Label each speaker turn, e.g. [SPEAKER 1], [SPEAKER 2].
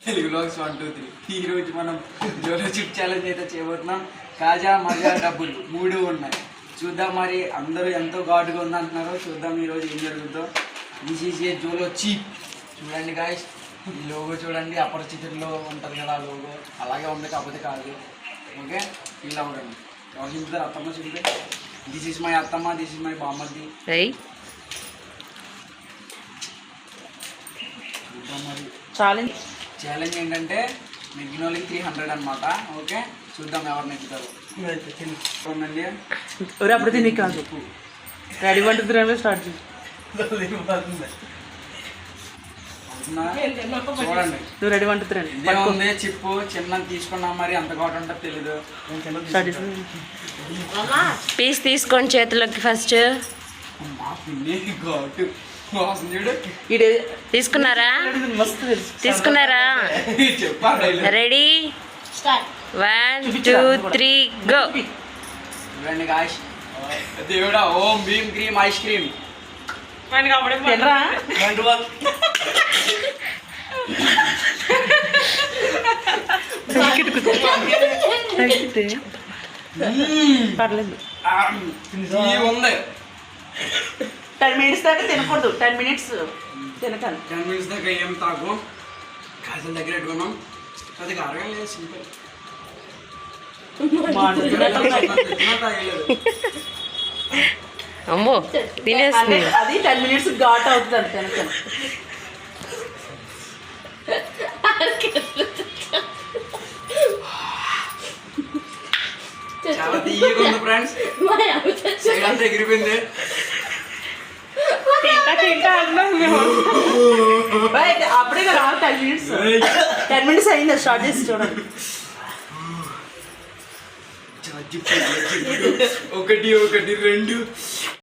[SPEAKER 1] Telugu blogs 1 2 3 ఈరోజు మనం జోలో chip challenge అయితే చేయబోతున్నాం. కాజా మజా డబ్బులు 3 ఉన్నాయి. చూద్దాం మరి అందరూ ఎంతో ఘాటుగా ఉందంటున్నారు. చూద్దాం ఈరోజు ఏం జరుగుతుందో. This is a Jolo chip. చూడండి గాయస్, ఈ లోగో చూడండి, అపరిచితుల్లో ఉంటుంది కదా లోగో, అలాగే ఉంది కాకపోతే కాదు. ఓకే, ఫీల్ అవ్వడండి. ఎవరు చింపుతారు? అత్తమ్మ చింపే. దిస్ ఈజ్ మై అత్తమ్మ, దిస్ ఈజ్ మై బామ్మది. చూద్దాం మరి. ఛాలెంజ్ ఏంటంటే నెగ్గినోళ్ళకి 300 అనమాట. ఓకే, చూద్దాం ఎవరు నెగ్గుతారు. ఉందండి
[SPEAKER 2] అప్పుడు తిని కాదు రెడీ వండుతున్నా స్టార్ట్
[SPEAKER 1] చూడండి.
[SPEAKER 2] నువ్వు రెడీ వండుతున్నాను
[SPEAKER 1] ఉంది చిప్పు చిన్న తీసుకున్నాం, మరి అంత ఘాటు ఉంటుందో తెలీదు.
[SPEAKER 3] పీస్ తీసుకోండి చేతిలోకి ఫస్ట్.
[SPEAKER 1] ఘాటు వాసన చూడు.
[SPEAKER 3] తీసుకున్నారా? తీసుకున్నారా? Ready 1 2 3 go.
[SPEAKER 1] చూడండి గాయస్, దేవుడా ఓం భీమ్ క్రీమ్ ఐస్ క్రీమ్.
[SPEAKER 2] పర్లేదు
[SPEAKER 1] ఉంది.
[SPEAKER 2] 10 minutes దాకా తినకూడదు. 10 minutes తినకాలి.
[SPEAKER 1] 10 minutes దాకా ఏం తాగు. కాజల దగ్గర పెట్టుకున్నాం. అది అరగం లేదు, సింపుల్.
[SPEAKER 3] అమ్మో తినేస్తుంది.
[SPEAKER 2] అది 10 minutes ఘాట్ అవుతుంది తినకాలి.
[SPEAKER 1] చాలా తీయగా ఉంది ఫ్రెండ్స్. సైడ్ అంతా ఎగిరిపోయింది.
[SPEAKER 2] అప్పుడే కదా 10 minutes. 10 minutes అయింది స్టార్ట్ చేసి చూడండి.
[SPEAKER 1] ఒకటి 2